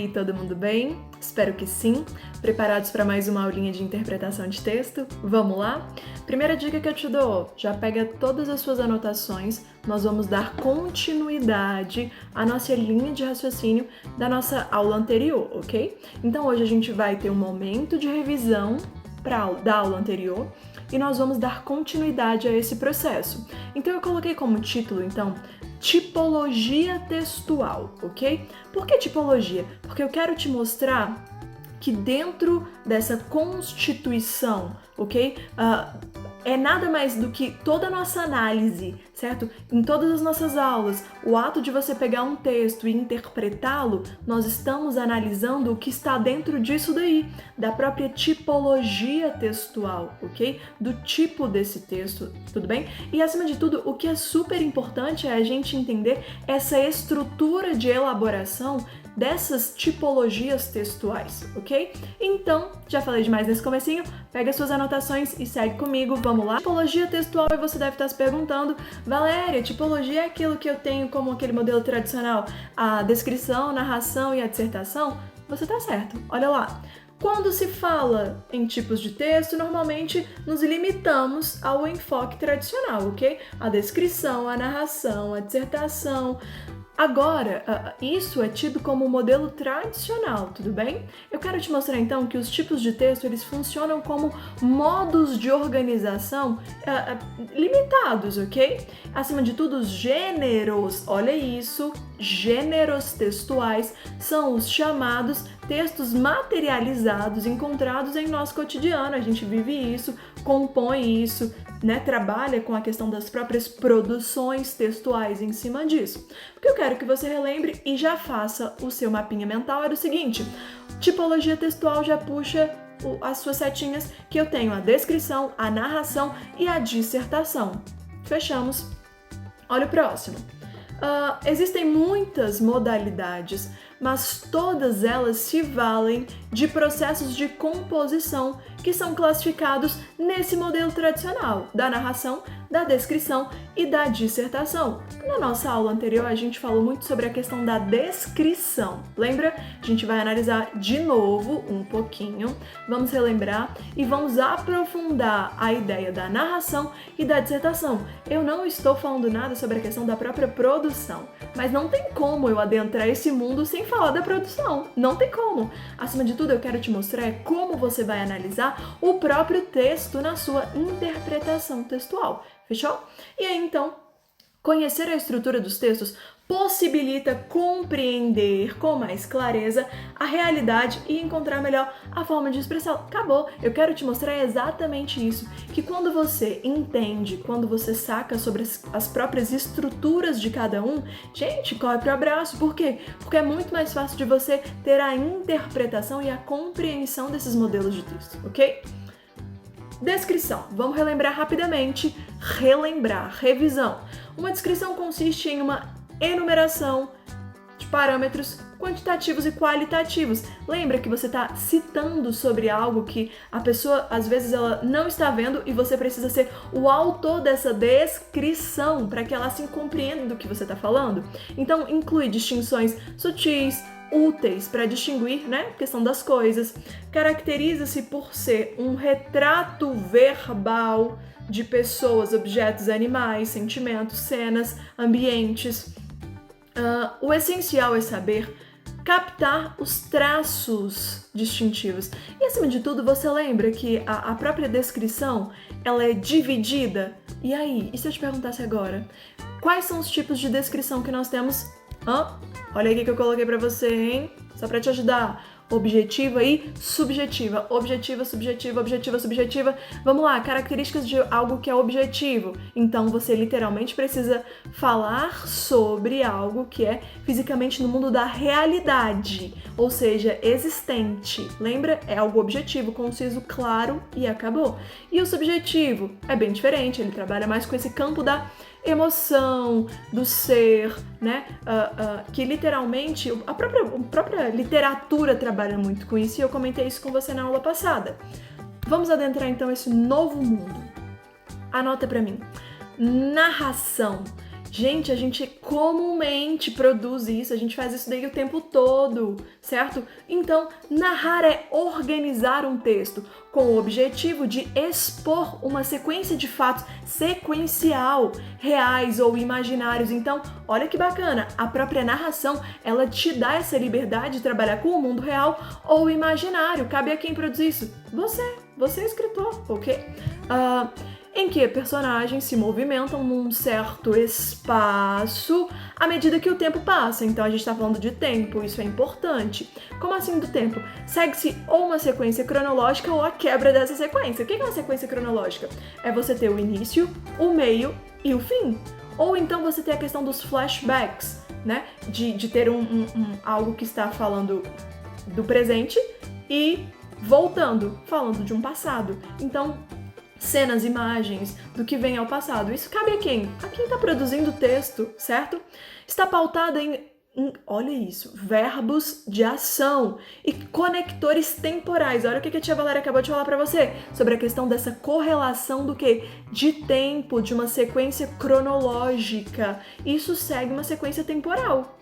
aí, todo mundo bem? Espero que sim. Preparados para mais uma aulinha de interpretação de texto? Vamos lá? Primeira dica que eu te dou, já pega todas as suas anotações, nós vamos dar continuidade à nossa linha de raciocínio da nossa aula anterior, ok? Então hoje a gente vai ter um momento de revisão da aula anterior e nós vamos dar continuidade a esse processo. Então eu coloquei como título, então, tipologia textual, ok? Por que tipologia? Porque eu quero te mostrar que dentro dessa constituição, ok? É nada mais do que toda a nossa análise, certo? Em todas as nossas aulas, o ato de você pegar um texto e interpretá-lo, nós estamos analisando o que está dentro disso daí, da própria tipologia textual, ok? Do tipo desse texto, tudo bem? E acima de tudo, o que é super importante é a gente entender essa estrutura de elaboração dessas tipologias textuais, ok? Então, já falei demais nesse comecinho, pega suas anotações e segue comigo, vamos lá? Tipologia textual, e você deve estar se perguntando, Valéria, tipologia é aquilo que eu tenho como aquele modelo tradicional, a descrição, narração e a dissertação? Você tá certo, olha lá. Quando se fala em tipos de texto, normalmente nos limitamos ao enfoque tradicional, ok? A descrição, a narração, a dissertação. Agora, isso é tido como um modelo tradicional, tudo bem? Eu quero te mostrar então que os tipos de texto eles funcionam como modos de organização limitados, ok? Acima de tudo, os gêneros, olha isso, gêneros textuais são os chamados textos materializados, encontrados em nosso cotidiano. A gente vive isso, compõe isso, né, trabalha com a questão das próprias produções textuais em cima disso. O que eu quero que você relembre e já faça o seu mapinha mental era o seguinte: tipologia textual já puxa as suas setinhas, que eu tenho a descrição, a narração e a dissertação. Fechamos. Olha o próximo. Existem muitas modalidades, mas todas elas se valem de processos de composição que são classificados nesse modelo tradicional da narração, da descrição e da dissertação. Na nossa aula anterior, a gente falou muito sobre a questão da descrição. Lembra? A gente vai analisar de novo um pouquinho, vamos relembrar e vamos aprofundar a ideia da narração e da dissertação. Eu não estou falando nada sobre a questão da própria produção, mas não tem como eu adentrar esse mundo sem falar da produção. Não tem como. Acima de tudo, eu quero te mostrar como você vai analisar o próprio texto na sua interpretação textual. Fechou? E aí, então, conhecer a estrutura dos textos possibilita compreender com mais clareza a realidade e encontrar melhor a forma de expressão. Acabou! Eu quero te mostrar exatamente isso, que quando você entende, quando você saca sobre as próprias estruturas de cada um, gente, corre pro abraço. Por quê? Porque é muito mais fácil de você ter a interpretação e a compreensão desses modelos de texto, ok? Descrição. Vamos relembrar rapidamente. Revisão. Uma descrição consiste em uma enumeração de parâmetros quantitativos e qualitativos. Lembra que você está citando sobre algo que a pessoa, às vezes, ela não está vendo e você precisa ser o autor dessa descrição para que ela assim compreenda do que você está falando? Então, inclui distinções sutis, úteis para distinguir, né, a questão das coisas. Caracteriza-se por ser um retrato verbal de pessoas, objetos, animais, sentimentos, cenas, ambientes. O essencial é saber captar os traços distintivos. E, acima de tudo, você lembra que a própria descrição, ela é dividida? E aí, e se eu te perguntasse agora, quais são os tipos de descrição que nós temos? Olha aqui que eu coloquei pra você, hein? Só pra te ajudar. Objetiva e subjetiva. Objetiva, subjetiva, objetiva, subjetiva. Vamos lá, características de algo que é objetivo. Então, você literalmente precisa falar sobre algo que é fisicamente no mundo da realidade, ou seja, existente. Lembra? É algo objetivo, conciso, claro e acabou. E o subjetivo é bem diferente, ele trabalha mais com esse campo da emoção, do ser, né? Que literalmente a própria literatura trabalha muito com isso e eu comentei isso com você na aula passada. Vamos adentrar então esse novo mundo. Anota pra mim. Narração. Gente, a gente comumente produz isso, a gente faz isso daí o tempo todo, certo? Então, narrar é organizar um texto com o objetivo de expor uma sequência de fatos sequencial, reais ou imaginários. Então, olha que bacana, a própria narração, ela te dá essa liberdade de trabalhar com o mundo real ou imaginário. Cabe a quem produz isso? Você é escritor, ok? Em que personagens se movimentam num certo espaço à medida que o tempo passa. Então a gente está falando de tempo, isso é importante. Como assim do tempo? Segue-se ou uma sequência cronológica ou a quebra dessa sequência. O que é uma sequência cronológica? É você ter o início, o meio e o fim. Ou então você ter a questão dos flashbacks, né? De ter algo que está falando do presente e voltando, falando de um passado. Então, cenas, imagens do que vem ao passado. Isso cabe a quem? A quem está produzindo o texto, certo? Está pautada olha isso, verbos de ação e conectores temporais. Olha o que a tia Valéria acabou de falar para você sobre a questão dessa correlação do quê? De tempo, de uma sequência cronológica. Isso segue uma sequência temporal.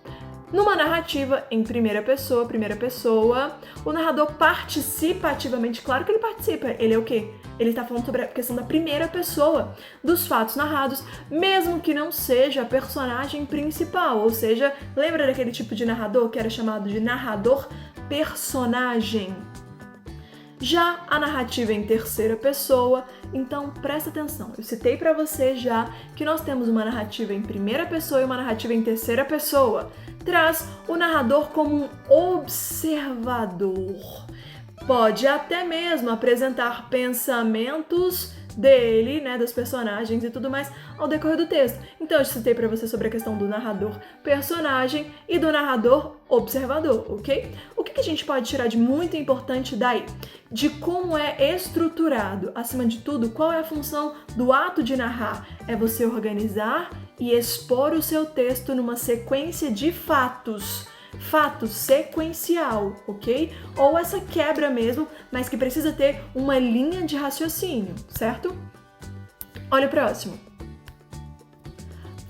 Numa narrativa em primeira pessoa, o narrador participa ativamente. Claro que ele participa. Ele é o quê? Ele está falando sobre a questão da primeira pessoa dos fatos narrados, mesmo que não seja a personagem principal. Ou seja, lembra daquele tipo de narrador que era chamado de narrador personagem? Já a narrativa em terceira pessoa, então presta atenção. Eu citei para você já que nós temos uma narrativa em primeira pessoa e uma narrativa em terceira pessoa. Traz o narrador como um observador. Pode até mesmo apresentar pensamentos dele, né, dos personagens e tudo mais ao decorrer do texto. Então eu citei para você sobre a questão do narrador personagem e do narrador observador, ok? O que a gente pode tirar de muito importante daí? De como é estruturado, acima de tudo, qual é a função do ato de narrar? É você organizar e expor o seu texto numa sequência de fato sequencial, ok? Ou essa quebra mesmo, mas que precisa ter uma linha de raciocínio, certo? Olha o próximo.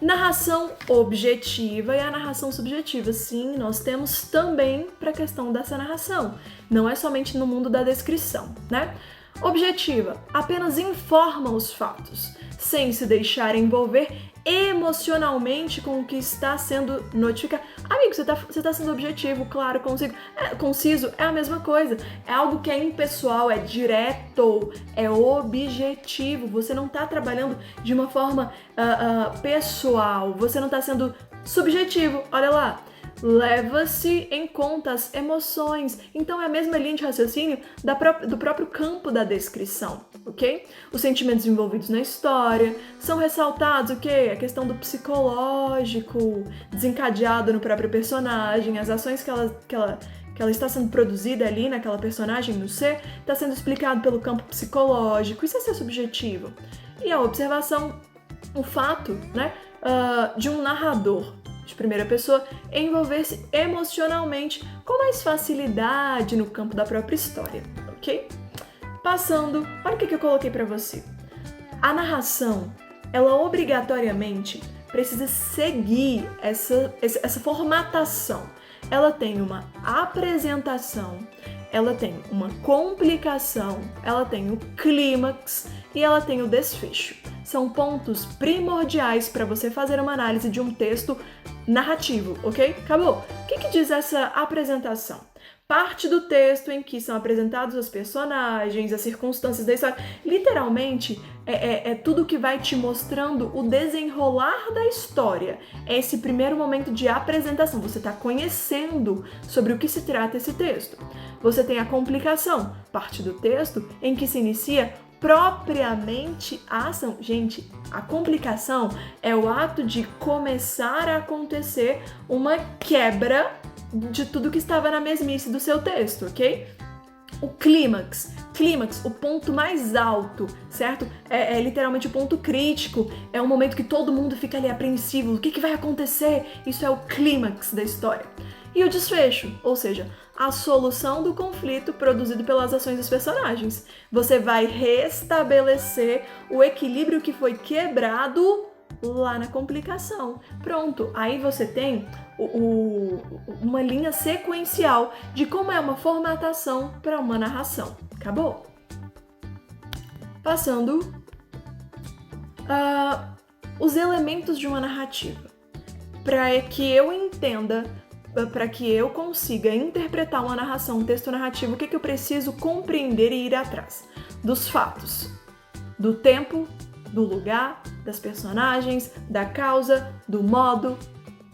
Narração objetiva e a narração subjetiva. Sim, nós temos também para a questão dessa narração. Não é somente no mundo da descrição, né? Objetiva, apenas informa os fatos, sem se deixar envolver emocionalmente com o que está sendo notificado. Amigo, você tá sendo objetivo, claro, conciso, é a mesma coisa. É algo que é impessoal, é direto, é objetivo. Você não tá trabalhando de uma forma pessoal, você não tá sendo subjetivo, olha lá. Leva-se em conta as emoções. Então é a mesma linha de raciocínio do próprio campo da descrição, ok? Os sentimentos envolvidos na história são ressaltados, o quê? A questão do psicológico desencadeado no próprio personagem, as ações que ela está sendo produzida ali naquela personagem, no ser, está sendo explicado pelo campo psicológico. Isso é ser subjetivo. E a observação, o fato, né, de um narrador de primeira pessoa envolver-se emocionalmente com mais facilidade no campo da própria história, ok? Passando, olha o que eu coloquei para você. A narração, ela obrigatoriamente precisa seguir essa formatação. Ela tem uma apresentação, ela tem uma complicação, ela tem o clímax e ela tem o desfecho. São pontos primordiais para você fazer uma análise de um texto narrativo, ok? Acabou. O que diz essa apresentação? Parte do texto em que são apresentados os personagens, as circunstâncias da história. Literalmente, é tudo que vai te mostrando o desenrolar da história. É esse primeiro momento de apresentação. Você está conhecendo sobre o que se trata esse texto. Você tem a complicação, parte do texto em que se inicia propriamente a ação. Gente, a complicação é o ato de começar a acontecer uma quebra de tudo que estava na mesmice do seu texto, ok? O clímax, o ponto mais alto, certo? É literalmente o ponto crítico, é um momento que todo mundo fica ali apreensivo, o que vai acontecer? Isso é o clímax da história. E o desfecho, ou seja, a solução do conflito produzido pelas ações dos personagens. Você vai restabelecer o equilíbrio que foi quebrado lá na complicação. Pronto, aí você tem uma linha sequencial de como é uma formatação para uma narração. Acabou? Passando os elementos de uma narrativa. Para que eu entenda, para que eu consiga interpretar uma narração, um texto narrativo, o que eu preciso compreender e ir atrás? Dos fatos, do tempo, do lugar, das personagens, da causa, do modo,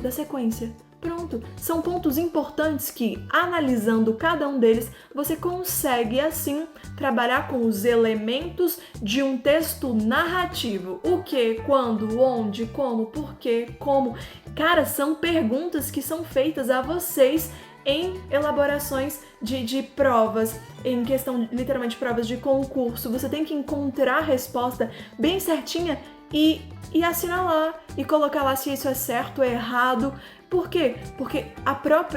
da sequência. Pronto, são pontos importantes que, analisando cada um deles, você consegue, assim, trabalhar com os elementos de um texto narrativo. O que, quando, onde, como, porquê, como. Cara, são perguntas que são feitas a vocês em elaborações de provas, em questão, literalmente, provas de concurso. Você tem que encontrar a resposta bem certinha e assinalar e colocar lá se isso é certo ou errado. Por quê? Porque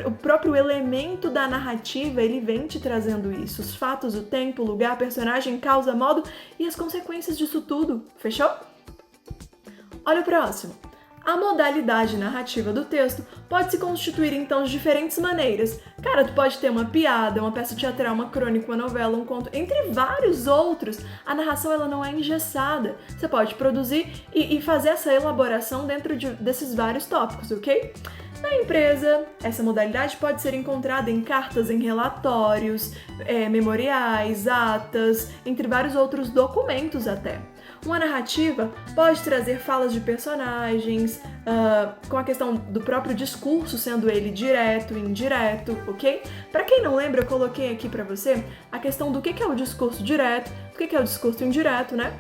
o próprio elemento da narrativa, ele vem te trazendo isso. Os fatos, o tempo, o lugar, personagem, causa, modo e as consequências disso tudo. Fechou? Olha o próximo. A modalidade narrativa do texto pode se constituir, então, de diferentes maneiras. Cara, tu pode ter uma piada, uma peça teatral, uma crônica, uma novela, um conto, entre vários outros. A narração, ela não é engessada. Você pode produzir e fazer essa elaboração dentro desses vários tópicos, ok? Na empresa, essa modalidade pode ser encontrada em cartas, em relatórios, memoriais, atas, entre vários outros documentos até. Uma narrativa pode trazer falas de personagens, com a questão do próprio discurso, sendo ele direto e indireto, ok? Para quem não lembra, eu coloquei aqui para você a questão do que é o discurso direto, do que é o discurso indireto, né?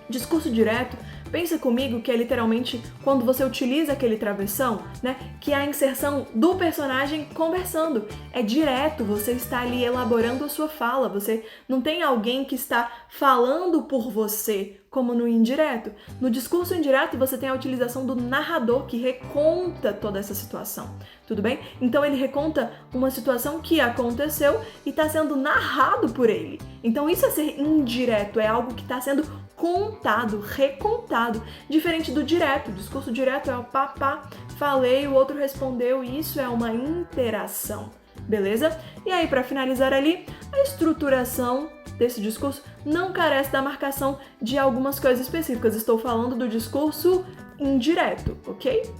Discurso direto, pensa comigo que é literalmente quando você utiliza aquele travessão, né? Que é a inserção do personagem conversando. É direto, você está ali elaborando a sua fala, você não tem alguém que está falando por você, como no indireto. No discurso indireto, você tem a utilização do narrador que reconta toda essa situação, tudo bem? Então ele reconta uma situação que aconteceu e está sendo narrado por ele. Então isso é ser indireto, é algo que está sendo contado, recontado, diferente do direto. O discurso direto é o pá, falei, o outro respondeu, e isso é uma interação, beleza? E aí, para finalizar ali, a estruturação desse discurso não carece da marcação de algumas coisas específicas. Estou falando do discurso indireto, ok?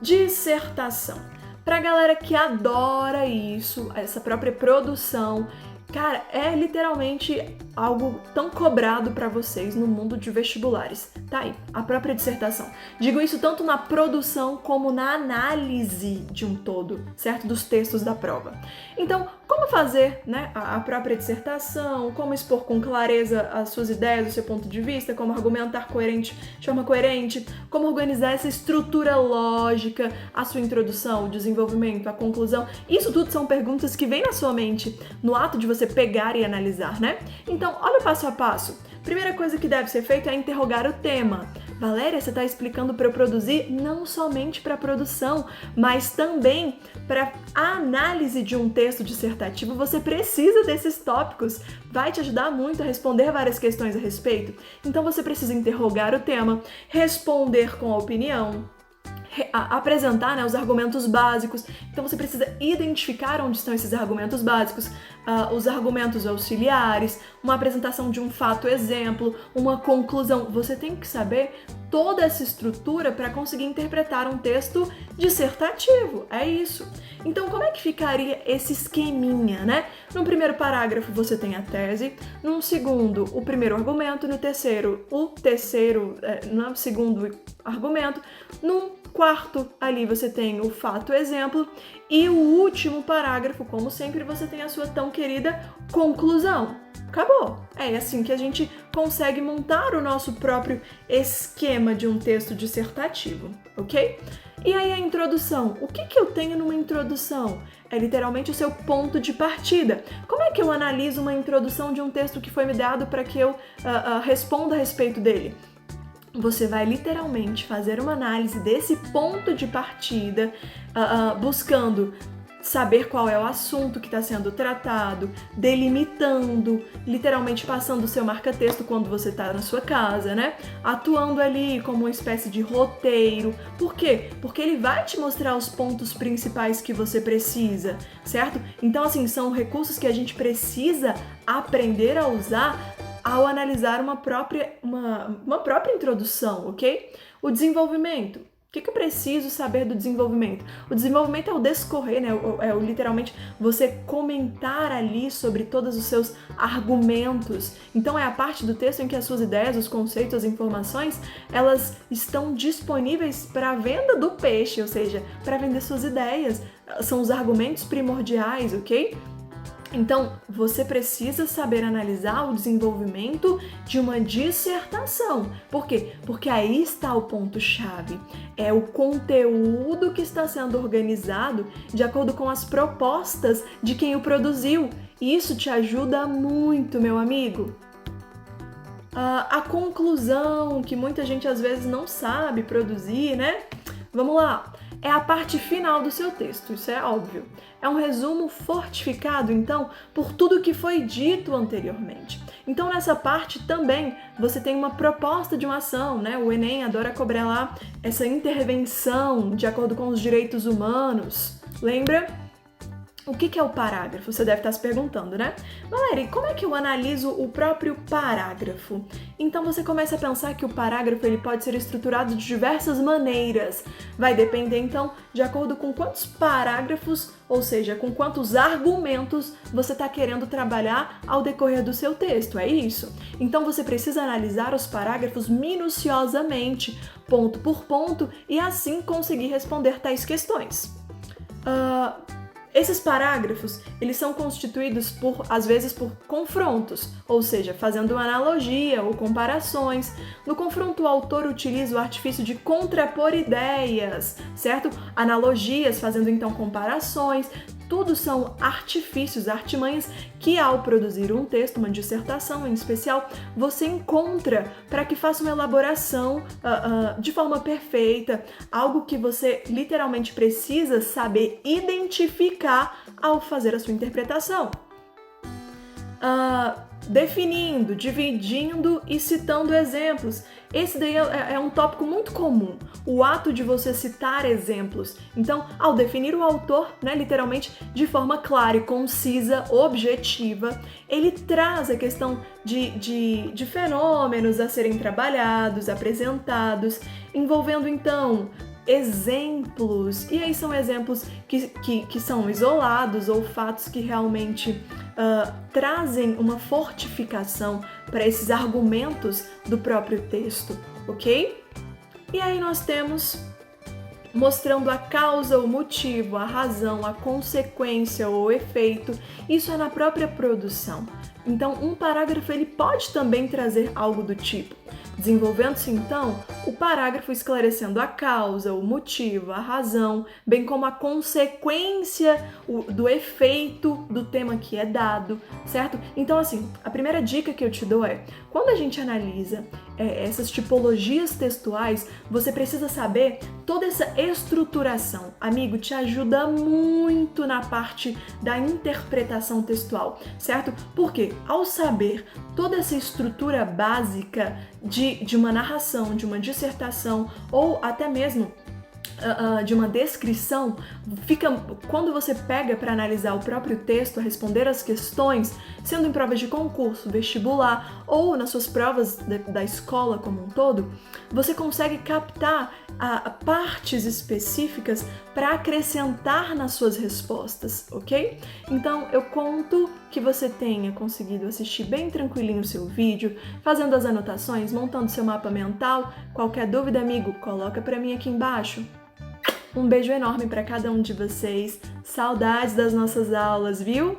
Dissertação. Pra galera que adora isso, essa própria produção, cara, é literalmente algo tão cobrado para vocês no mundo de vestibulares. Tá aí, a própria dissertação. Digo isso tanto na produção como na análise de um todo, certo? Dos textos da prova. Então, como fazer, né, a própria dissertação, como expor com clareza as suas ideias, o seu ponto de vista, como argumentar de forma coerente, como organizar essa estrutura lógica, a sua introdução, o desenvolvimento, a conclusão. Isso tudo são perguntas que vêm na sua mente no ato de você pegar e analisar, né? Então, olha o passo a passo. Primeira coisa que deve ser feita é interrogar o tema. Valéria, você está explicando para eu produzir não somente para a produção, mas também para a análise de um texto dissertativo. Você precisa desses tópicos. Vai te ajudar muito a responder várias questões a respeito. Então, você precisa interrogar o tema, responder com a opinião, apresentar, né, os argumentos básicos. Então você precisa identificar onde estão esses argumentos básicos, os argumentos auxiliares, uma apresentação de um fato exemplo, uma conclusão. Você tem que saber toda essa estrutura para conseguir interpretar um texto dissertativo. É isso. Então, como é que ficaria esse esqueminha, né? No primeiro parágrafo você tem a tese, no segundo o primeiro argumento, no terceiro no segundo argumento, no quarto ali você tem o fato exemplo e o último parágrafo, como sempre, você tem a sua tão querida conclusão. Acabou! É assim que a gente consegue montar o nosso próprio esquema de um texto dissertativo, ok? E aí a introdução. O que eu tenho numa introdução? É literalmente o seu ponto de partida. Como é que eu analiso uma introdução de um texto que foi me dado para que eu responda a respeito dele? Você vai literalmente fazer uma análise desse ponto de partida, buscando saber qual é o assunto que está sendo tratado, delimitando, literalmente passando o seu marca-texto quando você está na sua casa, né? Atuando ali como uma espécie de roteiro. Por quê? Porque ele vai te mostrar os pontos principais que você precisa, certo? Então, assim, são recursos que a gente precisa aprender a usar ao analisar uma própria introdução, ok? O desenvolvimento. O que eu preciso saber do desenvolvimento? O desenvolvimento é o discorrer, né? Literalmente você comentar ali sobre todos os seus argumentos. Então é a parte do texto em que as suas ideias, os conceitos, as informações, elas estão disponíveis para a venda do peixe, ou seja, para vender suas ideias. São os argumentos primordiais, ok? Então, você precisa saber analisar o desenvolvimento de uma dissertação. Por quê? Porque aí está o ponto-chave. É o conteúdo que está sendo organizado de acordo com as propostas de quem o produziu. E isso te ajuda muito, meu amigo. A conclusão, que muita gente às vezes não sabe produzir, né? Vamos lá. É a parte final do seu texto, isso é óbvio. É um resumo fortificado, então, por tudo que foi dito anteriormente. Então, nessa parte também, você tem uma proposta de uma ação, né? O Enem adora cobrar lá essa intervenção de acordo com os direitos humanos. Lembra? O que é o parágrafo? Você deve estar se perguntando, né? Valéria, como é que eu analiso o próprio parágrafo? Então você começa a pensar que o parágrafo ele pode ser estruturado de diversas maneiras. Vai depender, então, de acordo com quantos parágrafos, ou seja, com quantos argumentos você está querendo trabalhar ao decorrer do seu texto, é isso? Então você precisa analisar os parágrafos minuciosamente, ponto por ponto, e assim conseguir responder tais questões. Esses parágrafos, eles são constituídos às vezes por confrontos, ou seja, fazendo uma analogia ou comparações. No confronto, o autor utiliza o artifício de contrapor ideias, certo? Analogias, fazendo então comparações. Tudo são artifícios, artimanhas que ao produzir um texto, uma dissertação em especial, você encontra para que faça uma elaboração de forma perfeita, algo que você literalmente precisa saber identificar ao fazer a sua interpretação. Definindo, dividindo e citando exemplos. Esse daí é um tópico muito comum, o ato de você citar exemplos. Então, ao definir o autor, né, literalmente, de forma clara e concisa, objetiva, ele traz a questão de fenômenos a serem trabalhados, apresentados, envolvendo, então, exemplos. E aí são exemplos que são isolados ou fatos que realmente trazem uma fortificação para esses argumentos do próprio texto, ok? E aí nós temos mostrando a causa, o motivo, a razão, a consequência ou o efeito. Isso é na própria produção. Então, um parágrafo ele pode também trazer algo do tipo. Desenvolvendo-se, então, o parágrafo esclarecendo a causa, o motivo, a razão, bem como a consequência do efeito do tema que é dado, certo? Então, assim, a primeira dica que eu te dou é, quando a gente analisa essas tipologias textuais, você precisa saber toda essa estruturação. Amigo, te ajuda muito na parte da interpretação textual, certo? Porque ao saber toda essa estrutura básica de uma narração, de uma dissertação ou até mesmo de uma descrição, quando você pega para analisar o próprio texto, responder as questões, sendo em provas de concurso, vestibular ou nas suas provas da escola como um todo, você consegue captar partes específicas para acrescentar nas suas respostas, ok? Então, eu conto que você tenha conseguido assistir bem tranquilinho o seu vídeo, fazendo as anotações, montando seu mapa mental. Qualquer dúvida, amigo, coloca para mim aqui embaixo. Um beijo enorme para cada um de vocês. Saudades das nossas aulas, viu?